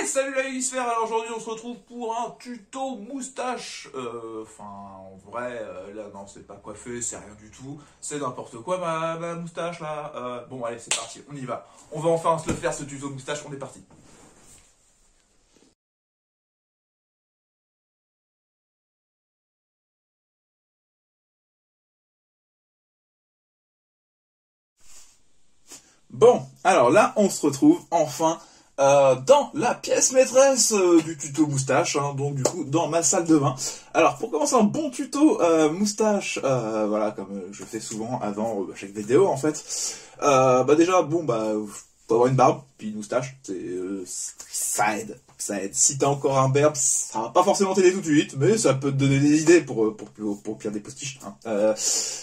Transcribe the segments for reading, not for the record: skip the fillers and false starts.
Salut la Hélisphère. Alors aujourd'hui on se retrouve pour un tuto moustache. Enfin en vrai là non c'est pas coiffé, c'est rien du tout. C'est n'importe quoi ma moustache là. Bon allez c'est parti, on y va. On va enfin se le faire ce tuto moustache, on est parti. Bon, alors là on se retrouve enfin dans la pièce maîtresse du tuto moustache, hein, donc du coup dans ma salle de bain. Alors pour commencer un bon tuto moustache, voilà comme je fais souvent avant chaque vidéo en fait. Bah déjà bon bah faut avoir une barbe puis une moustache, ça aide, ça aide. Si t'as encore un berbe, ça va pas forcément t'aider tout de suite, mais ça peut te donner des idées pour pire des postiches. Hein.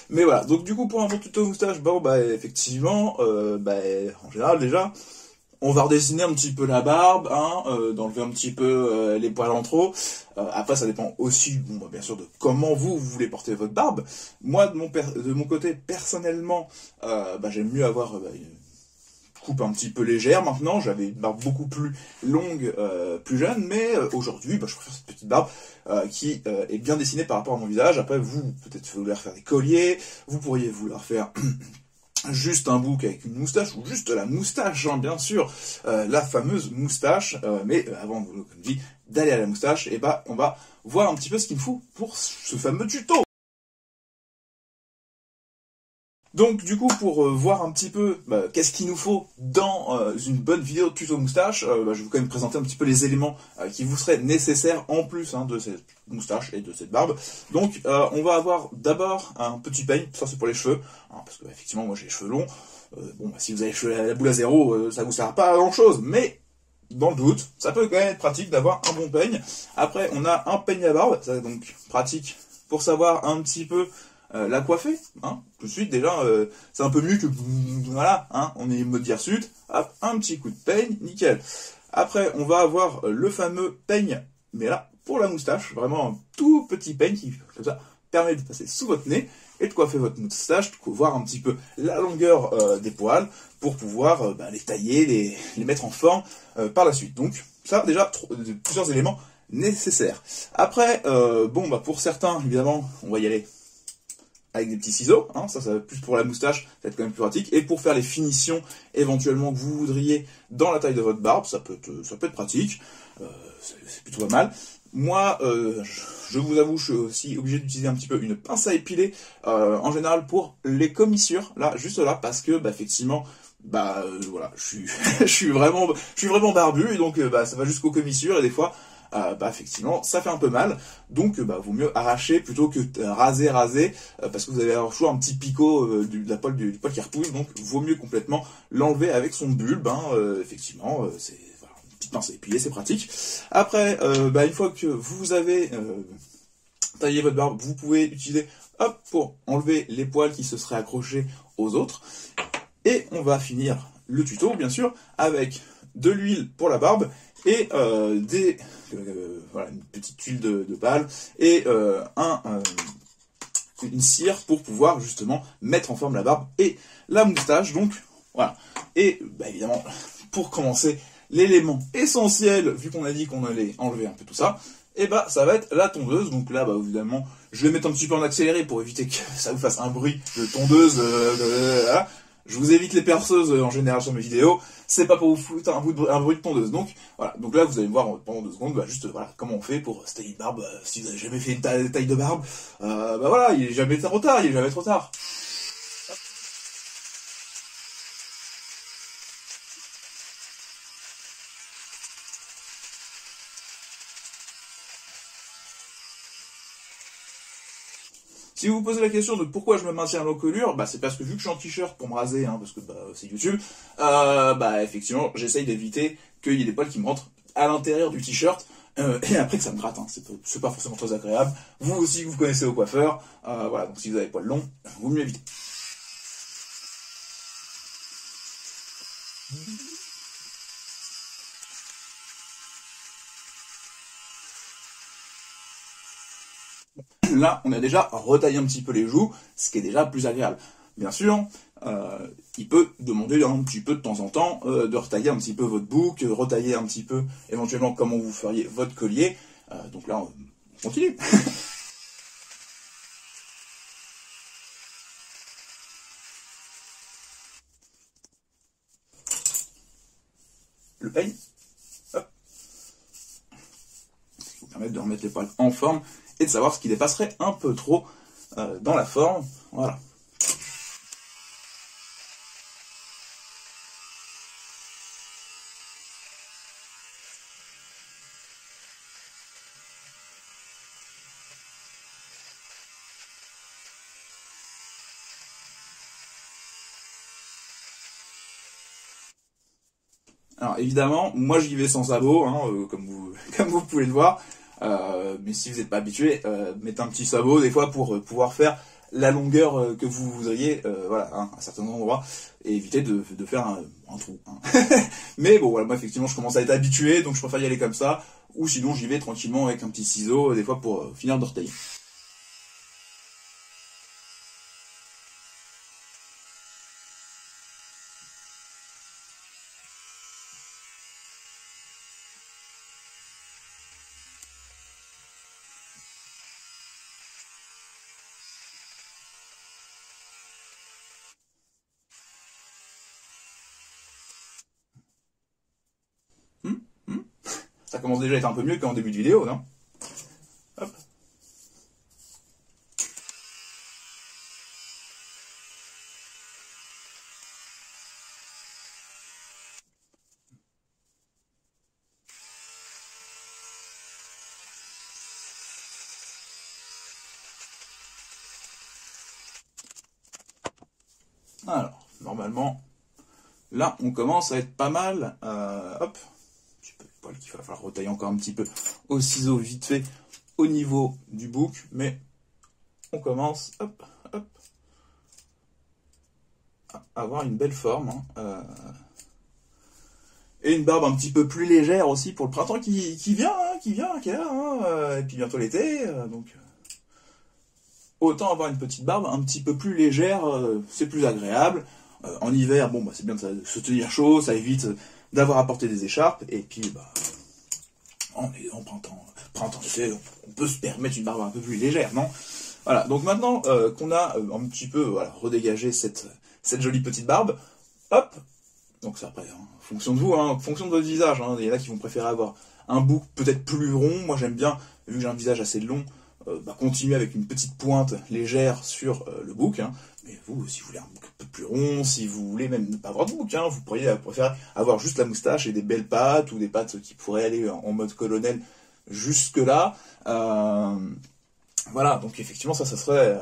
Mais voilà, donc du coup pour un bon tuto moustache, bon bah effectivement, bah, en général déjà. On va redessiner un petit peu la barbe, hein, d'enlever un petit peu les poils en trop. Après, ça dépend aussi, bon, bah, bien sûr, de comment vous voulez porter votre barbe. Moi, de mon côté, personnellement, bah, j'aime mieux avoir une coupe un petit peu légère. Maintenant, j'avais une barbe beaucoup plus longue, plus jeune, mais aujourd'hui, bah, je préfère cette petite barbe qui est bien dessinée par rapport à mon visage. Après, vous, peut-être vouloir faire des colliers, vous pourriez vouloir faire juste un bouc avec une moustache, ou juste la moustache, hein, bien sûr, la fameuse moustache, mais avant, comme je dis, d'aller à la moustache, et bah, on va voir un petit peu ce qu'il me faut pour ce fameux tuto. Donc du coup pour voir un petit peu qu'est-ce qu'il nous faut dans une bonne vidéo de tuto moustache, bah, je vais quand même présenter un petit peu les éléments qui vous seraient nécessaires en plus hein, de cette moustache et de cette barbe. Donc on va avoir d'abord un petit peigne, ça c'est pour les cheveux, hein, parce que effectivement moi j'ai les cheveux longs, bon bah, si vous avez les cheveux à la boule à zéro, ça vous sert pas à grand chose, mais dans le doute, ça peut quand même être pratique d'avoir un bon peigne. Après on a un peigne à barbe, ça donc pratique pour savoir un petit peu la coiffer, hein, tout de suite déjà, c'est un peu mieux que voilà, hein, on est mode hirsute, hop, un petit coup de peigne, nickel. Après, on va avoir le fameux peigne, mais là, pour la moustache, vraiment un tout petit peigne qui, comme ça, permet de passer sous votre nez et de coiffer votre moustache, de voir un petit peu la longueur des poils pour pouvoir les tailler, les mettre en forme par la suite. Donc, ça, déjà, plusieurs éléments nécessaires. Après, bon, bah pour certains, évidemment, on va y aller avec des petits ciseaux, hein, ça va plus pour la moustache, ça va être quand même plus pratique, et pour faire les finitions éventuellement que vous voudriez dans la taille de votre barbe, ça peut être pratique, c'est plutôt pas mal. Moi, je vous avoue, je suis aussi obligé d'utiliser un petit peu une pince à épiler, en général pour les commissures, là, juste là, parce que, bah, effectivement, voilà, je suis vraiment barbu, et donc, bah, ça va jusqu'aux commissures, et des fois, bah effectivement ça fait un peu mal, donc bah vaut mieux arracher plutôt que raser parce que vous allez avoir toujours un petit picot de la poil du poil qui repousse, donc vaut mieux complètement l'enlever avec son bulbe, hein, effectivement c'est voilà, une petite pince à épiler, c'est pratique. Après bah une fois que vous avez taillé votre barbe, vous pouvez utiliser hop pour enlever les poils qui se seraient accrochés aux autres, et on va finir le tuto bien sûr avec de l'huile pour la barbe et voilà, une petite huile de palme et une cire pour pouvoir justement mettre en forme la barbe et la moustache. Donc voilà. Et bah, évidemment, pour commencer, l'élément essentiel, vu qu'on a dit qu'on allait enlever un peu tout ça, et bah ça va être la tondeuse. Donc là, bah évidemment, je vais mettre un petit peu en accéléré pour éviter que ça vous fasse un bruit de tondeuse. Voilà. Je vous évite les perceuses en général sur mes vidéos, c'est pas pour vous foutre un bruit de tondeuse. Donc voilà, donc là vous allez me voir pendant 2 secondes, bah, juste voilà comment on fait pour se tailler une barbe. Si vous avez jamais fait une taille de barbe, bah voilà, il est jamais trop tard, il est jamais trop tard. Si vous vous posez la question de pourquoi je me maintiens à l'encolure, bah c'est parce que vu que je suis en t-shirt pour me raser, hein, parce que bah, c'est YouTube, bah effectivement j'essaye d'éviter qu'il y ait des poils qui me rentrent à l'intérieur du t-shirt, et après que ça me gratte, hein, c'est pas forcément très agréable. Vous aussi vous connaissez au coiffeur, voilà, donc si vous avez des poils longs, vaut mieux éviter. Là, on a déjà retaillé un petit peu les joues, ce qui est déjà plus agréable. bien sûr, il peut demander un petit peu de temps en temps de retailler un petit peu votre boucle, retailler un petit peu éventuellement comment vous feriez votre collier. Donc là, on continue. Le peigne, hop, ce qui vous permet de remettre les poils en forme et de savoir ce qui dépasserait un peu trop dans la forme. Voilà. Alors évidemment, moi j'y vais sans sabot, hein, comme vous pouvez le voir. Mais si vous n'êtes pas habitué, mettez un petit sabot des fois pour pouvoir faire la longueur que vous voudriez, voilà, hein, à certains endroits, et éviter de faire un trou. Hein. Mais bon, voilà, moi effectivement je commence à être habitué, donc je préfère y aller comme ça, ou sinon j'y vais tranquillement avec un petit ciseau, des fois pour finir de retailler. Hum, hum. Ça commence déjà à être un peu mieux qu'en début de vidéo, non? Hop. Alors, normalement, là, on commence à être pas mal. Hop, un petit peu de poil qu'il va falloir retailler encore un petit peu au ciseau vite fait au niveau du bouc, mais on commence, hop, hop, à avoir une belle forme. Hein, et une barbe un petit peu plus légère aussi pour le printemps qui vient, hein, qui est là, hein, et puis bientôt l'été, donc autant avoir une petite barbe un petit peu plus légère, c'est plus agréable. En hiver, bon, bah, c'est bien de se tenir chaud, ça évite d'avoir à porter des écharpes, et puis bah, en printemps, été, on peut se permettre une barbe un peu plus légère, non? Voilà, donc maintenant qu'on a un petit peu voilà, redégagé cette jolie petite barbe, hop, donc ça après, hein, en fonction de vous, hein, en fonction de votre visage, hein, il y en a qui vont préférer avoir un bouc peut-être plus rond, moi j'aime bien, vu que j'ai un visage assez long, bah, continuer avec une petite pointe légère sur le bouc, hein. Mais vous, si vous voulez un bouc un peu plus rond, si vous voulez même ne pas avoir de bouc, hein, vous pourriez préférer avoir juste la moustache et des belles pattes, ou des pattes qui pourraient aller en mode colonel jusque là. Voilà, donc effectivement ça serait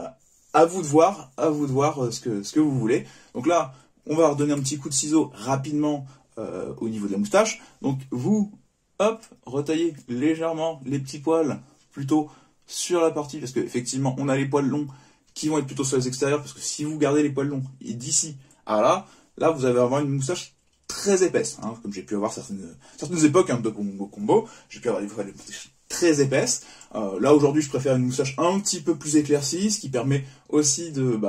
à vous de voir, ce que vous voulez. Donc là, on va redonner un petit coup de ciseau rapidement au niveau de la moustache. Donc vous, hop, retaillez légèrement les petits poils plutôt sur la partie, parce qu'effectivement on a les poils longs qui vont être plutôt sur les extérieurs, parce que si vous gardez les poils longs et d'ici à là vous allez avoir une moustache très épaisse, hein, comme j'ai pu avoir certaines époques hein, de combo, j'ai pu avoir des moustaches très épaisses. Là aujourd'hui je préfère une moustache un petit peu plus éclaircie, ce qui permet aussi de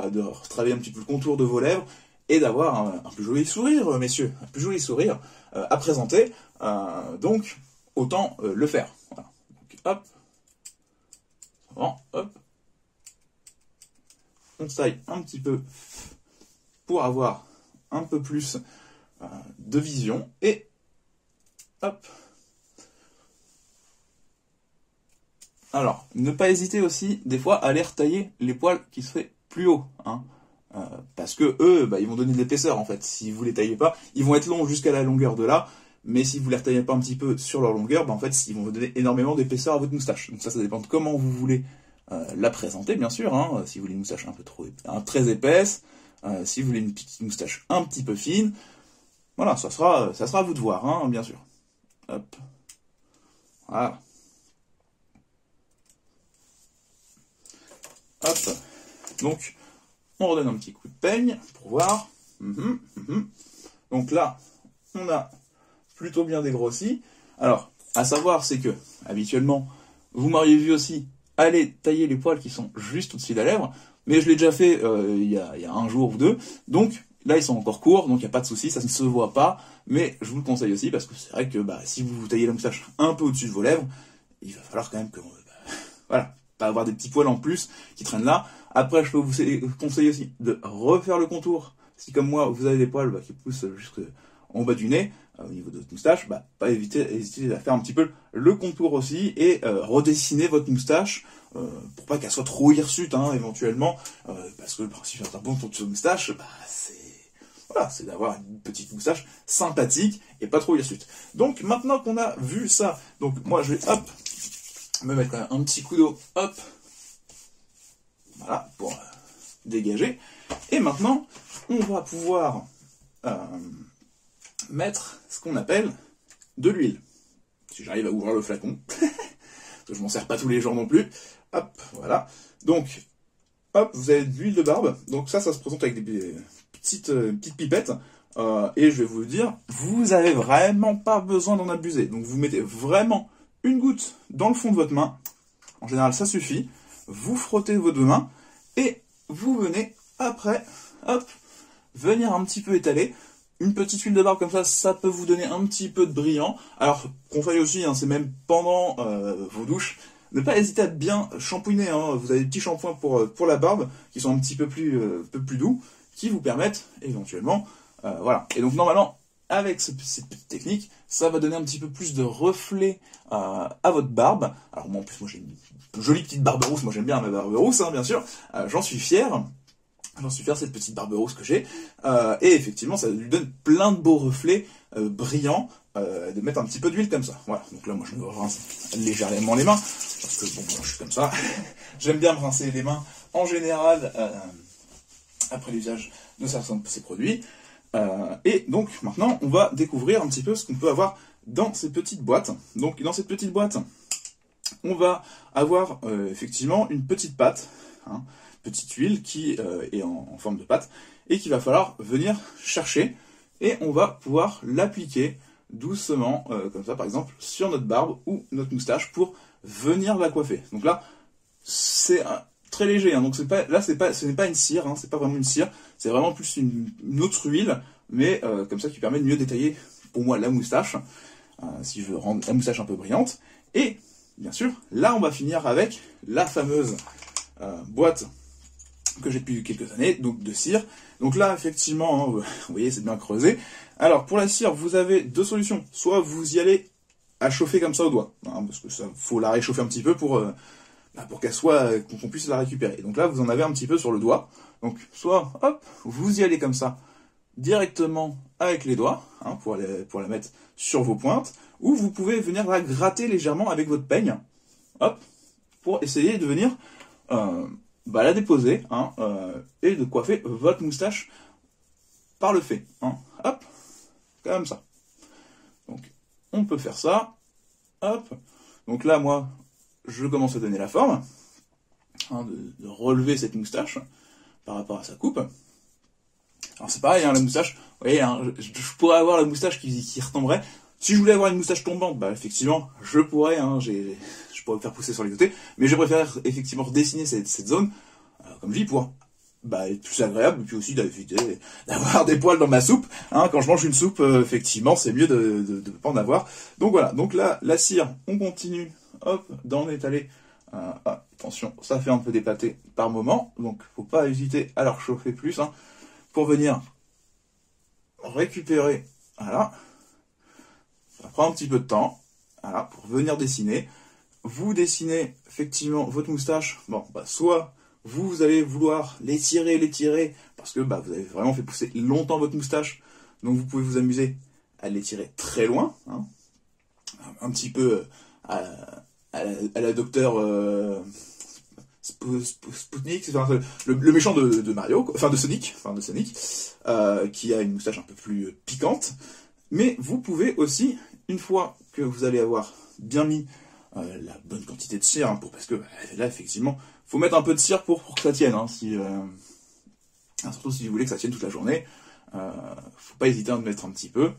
travailler un petit peu le contour de vos lèvres et d'avoir un plus joli sourire, messieurs, un plus joli sourire à présenter. Donc autant le faire. Voilà. Donc, hop. Bon, hop. On taille un petit peu pour avoir un peu plus de vision. Et hop. Alors, ne pas hésiter aussi, des fois, à aller retailler les poils qui seraient plus hauts. Hein, parce que eux, bah, ils vont donner de l'épaisseur, en fait. Si vous les taillez pas, ils vont être longs jusqu'à la longueur de là. Mais si vous les retaillez pas un petit peu sur leur longueur, bah, en fait, ils vont vous donner énormément d'épaisseur à votre moustache. Donc ça dépend de comment vous voulez la présenter, bien sûr. Hein, si vous voulez une moustache un peu très épaisse, si vous voulez une petite moustache un petit peu fine, voilà, ça sera à vous de voir, hein, bien sûr. Hop. Voilà. Hop. Donc, on redonne un petit coup de peigne pour voir. Donc là, on a plutôt bien dégrossi. Alors, à savoir, c'est que, habituellement, vous m'auriez vu aussi aller tailler les poils qui sont juste au-dessus de la lèvre. mais je l'ai déjà fait il y a un jour ou deux, donc là ils sont encore courts, donc il n'y a pas de souci, ça ne se voit pas, mais je vous le conseille aussi, parce que c'est vrai que si vous vous taillez la moustache un peu au-dessus de vos lèvres, il va falloir quand même que, voilà, pas avoir des petits poils en plus qui traînent là. Après, je peux vous conseiller aussi de refaire le contour. Si comme moi, vous avez des poils qui poussent jusqu'en bas du nez, au niveau de votre moustache, pas hésiter à faire un petit peu le contour aussi et redessiner votre moustache pour pas qu'elle soit trop hirsute, éventuellement, parce que le principe d'un bon contour de moustache, c'est d'avoir une petite moustache sympathique et pas trop hirsute. Donc maintenant qu'on a vu ça, donc moi je vais me mettre quand même un petit coup d'eau, voilà, pour dégager. Et maintenant, on va pouvoir mettre ce qu'on appelle de l'huile. Si j'arrive à ouvrir le flacon, parce que je m'en sers pas tous les jours non plus. Hop, voilà. Donc, vous avez de l'huile de barbe. Donc ça se présente avec des petites pipettes. Et je vais vous le dire, vous avez vraiment pas besoin d'en abuser. Donc vous mettez vraiment une goutte dans le fond de votre main. En général, ça suffit. Vous frottez vos deux mains et vous venez après, venir un petit peu étaler. Une petite huile de barbe comme ça peut vous donner un petit peu de brillant. Alors, conseil aussi, c'est même pendant vos douches, ne pas hésiter à bien shampouiner. Vous avez des petits shampoings pour la barbe qui sont un petit peu plus doux, qui vous permettent éventuellement, voilà. Et donc normalement, avec cette petite technique, ça va donner un petit peu plus de reflet à votre barbe. Alors moi en plus, j'ai une jolie petite barbe rousse, moi j'aime bien ma barbe rousse, bien sûr, j'en suis fier. J'en suis fier, cette petite barbe rousse que j'ai. Et effectivement, ça lui donne plein de beaux reflets brillants, de mettre un petit peu d'huile comme ça. Voilà, donc là moi je me rince légèrement les mains, parce que bon, moi, je suis comme ça. J'aime bien me rincer les mains en général après l'usage de certains de ces produits. Et donc maintenant, on va découvrir un petit peu ce qu'on peut avoir dans ces petites boîtes. Donc dans cette petite boîte, on va avoir effectivement une petite pâte, petite huile qui est en forme de pâte, et qu'il va falloir venir chercher, et on va pouvoir l'appliquer doucement, comme ça par exemple, sur notre barbe ou notre moustache pour venir la coiffer. Donc là, c'est très léger, donc ce n'est pas une cire, c'est pas vraiment une cire, c'est vraiment plus une autre huile, mais comme ça qui permet de mieux détailler pour moi la moustache, si je veux rendre la moustache un peu brillante. Et bien sûr, là on va finir avec la fameuse boîte que j'ai depuis quelques années, donc de cire. Donc là, effectivement, vous voyez, c'est bien creusé. Alors, pour la cire, vous avez deux solutions. Soit vous y allez à chauffer comme ça au doigt, parce que ça, faut la réchauffer un petit peu pour qu'elle soit, qu'on puisse la récupérer. Donc là, vous en avez un petit peu sur le doigt. Donc, soit, vous y allez comme ça, directement avec les doigts, pour la mettre sur vos pointes, ou vous pouvez venir la gratter légèrement avec votre peigne, pour essayer de venir la déposer, et de coiffer votre moustache par le fait, comme ça. Donc, on peut faire ça, donc là, moi, je commence à donner la forme, de relever cette moustache par rapport à sa coupe. Alors c'est pareil, la moustache, vous voyez, je pourrais avoir la moustache qui retomberait. Si je voulais avoir une moustache tombante, effectivement, je pourrais, je pourrais me faire pousser sur les côtés, mais je préfère effectivement redessiner cette zone, comme je dis, pour être plus agréable, et puis aussi d'éviter d'avoir des poils dans ma soupe. Quand je mange une soupe, effectivement, c'est mieux de ne pas en avoir. Donc voilà, donc là, la cire, on continue, d'en étaler. Attention, ça fait un peu des pâtés par moment, donc faut pas hésiter à leur chauffer plus, pour venir récupérer, voilà. Ça prend un petit peu de temps, voilà, pour venir dessiner. Vous dessinez effectivement votre moustache. Bon, soit vous allez vouloir l'étirer, parce que vous avez vraiment fait pousser longtemps votre moustache, donc vous pouvez vous amuser à l'étirer très loin, un petit peu à la docteur Spoutnik, le méchant de Mario, de Sonic, qui a une moustache un peu plus piquante. Mais vous pouvez aussi, une fois que vous allez avoir bien mis la bonne quantité de cire, parce que là effectivement, faut mettre un peu de cire pour que ça tienne, surtout si vous voulez que ça tienne toute la journée, faut pas hésiter à en mettre un petit peu,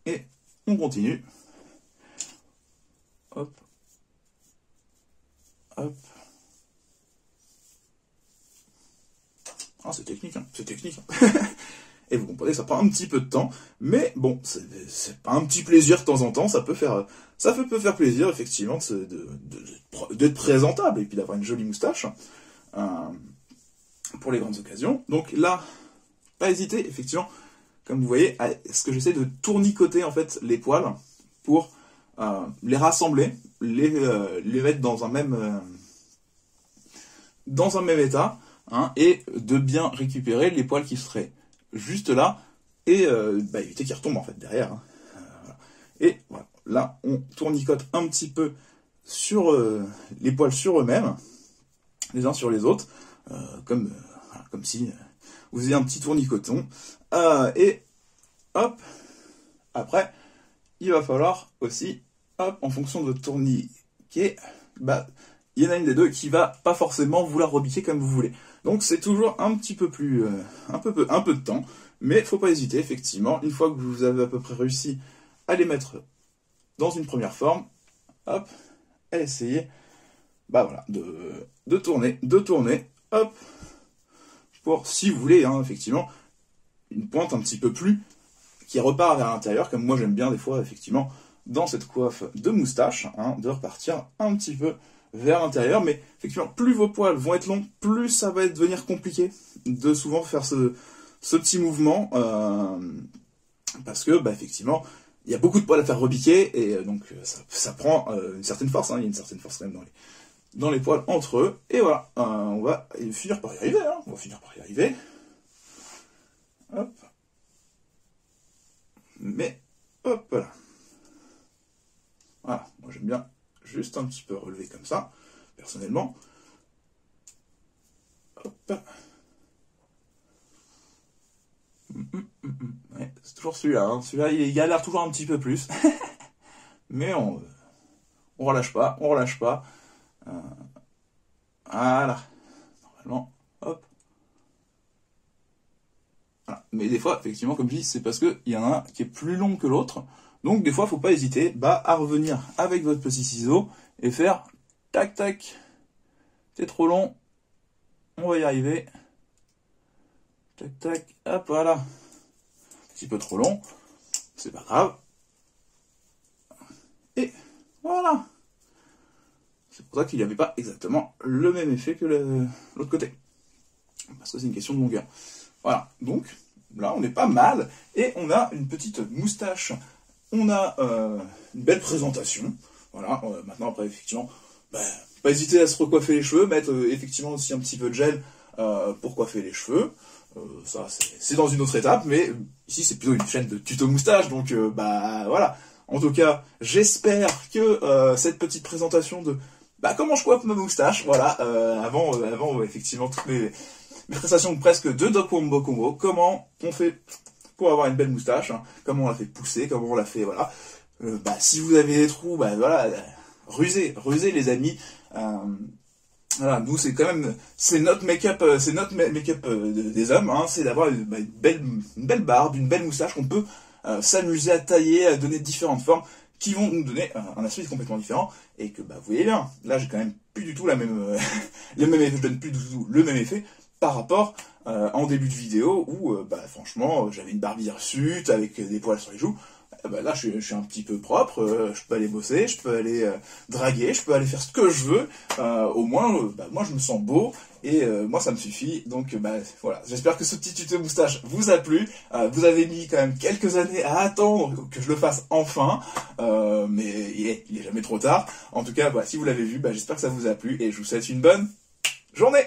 et on continue, Ah, c'est technique, hein, c'est technique. Et vous comprenez, ça prend un petit peu de temps, mais bon, c'est pas un petit plaisir de temps en temps, ça peut faire plaisir, effectivement, d'être présentable, et puis d'avoir une jolie moustache, pour les grandes occasions. Donc là, pas hésiter, effectivement, comme vous voyez, à ce que j'essaie de tournicoter, en fait, les poils, pour les rassembler, les mettre dans un même état, hein, et de bien récupérer les poils qui seraient juste là, et éviter qu'ils retombent en fait derrière. Hein. Voilà. Et voilà, là on tournicote un petit peu sur les poils sur eux-mêmes, les uns sur les autres, comme si vous faisiez un petit tournicoton. Et hop, après, il va falloir aussi, hop, en fonction de votre tourniquet, il y en a une des deux qui va pas forcément vouloir rebiquer comme vous voulez. Donc c'est toujours un petit peu plus, un peu de temps, mais faut pas hésiter, effectivement, une fois que vous avez à peu près réussi à les mettre dans une première forme, hop, à essayer, voilà, de tourner, hop, pour, si vous voulez, hein, effectivement, une pointe un petit peu plus, qui repart vers l'intérieur, comme moi j'aime bien des fois, effectivement, dans cette coiffe de moustache, hein, de repartir un petit peu vers l'intérieur, mais effectivement, plus vos poils vont être longs, plus ça va devenir compliqué de souvent faire ce petit mouvement, parce que, effectivement, il y a beaucoup de poils à faire rebiquer, et donc ça prend une certaine force, hein, il y a une certaine force quand même dans les poils entre eux, et voilà, on va finir par y arriver, hein, hop, mais, hop, voilà, moi j'aime bien juste un petit peu relevé comme ça, personnellement. Hop. Ouais, c'est toujours celui-là. Hein. Celui-là, il galère toujours un petit peu plus. Mais on relâche pas, Voilà. Normalement, hop. Voilà. Mais des fois, effectivement, comme je dis, c'est parce qu'il y en a un qui est plus long que l'autre. Donc des fois, faut pas hésiter à revenir avec votre petit ciseau et faire tac tac. C'est trop long. On va y arriver. Tac tac. Hop, voilà. Un petit peu trop long. C'est pas grave. Et voilà. C'est pour ça qu'il n'y avait pas exactement le même effet que l'autre côté. Parce que c'est une question de longueur. Voilà. Donc là, on est pas mal. Et on a une petite moustache. On a une belle présentation, voilà, maintenant après effectivement, pas hésiter à se recoiffer les cheveux, mettre effectivement aussi un petit peu de gel pour coiffer les cheveux, ça c'est dans une autre étape, mais ici c'est plutôt une chaîne de tuto moustache, donc voilà, en tout cas j'espère que cette petite présentation de comment je coiffe ma moustache, voilà, avant effectivement toutes mes prestations presque de Doc Wombo Combo, comment on fait pour avoir une belle moustache, hein, comment on la fait pousser, comment on la fait, voilà. Si vous avez des trous, voilà, rusez les amis. Voilà, nous c'est quand même, c'est notre make-up, des hommes, hein, c'est d'avoir une belle barbe, une belle moustache qu'on peut s'amuser à tailler, à donner différentes formes qui vont nous donner un aspect complètement différent et que vous voyez bien, là j'ai quand même plus du tout la même, le même effet, je donne plus du tout le même effet par rapport en début de vidéo où franchement j'avais une barbe hirsute avec des poils sur les joues. Là je suis un petit peu propre, je peux aller bosser, je peux aller draguer, je peux aller faire ce que je veux, au moins moi je me sens beau et moi ça me suffit, donc voilà, j'espère que ce petit tuto moustache vous a plu, vous avez mis quand même quelques années à attendre que je le fasse enfin, mais il est jamais trop tard, en tout cas si vous l'avez vu, j'espère que ça vous a plu et je vous souhaite une bonne journée.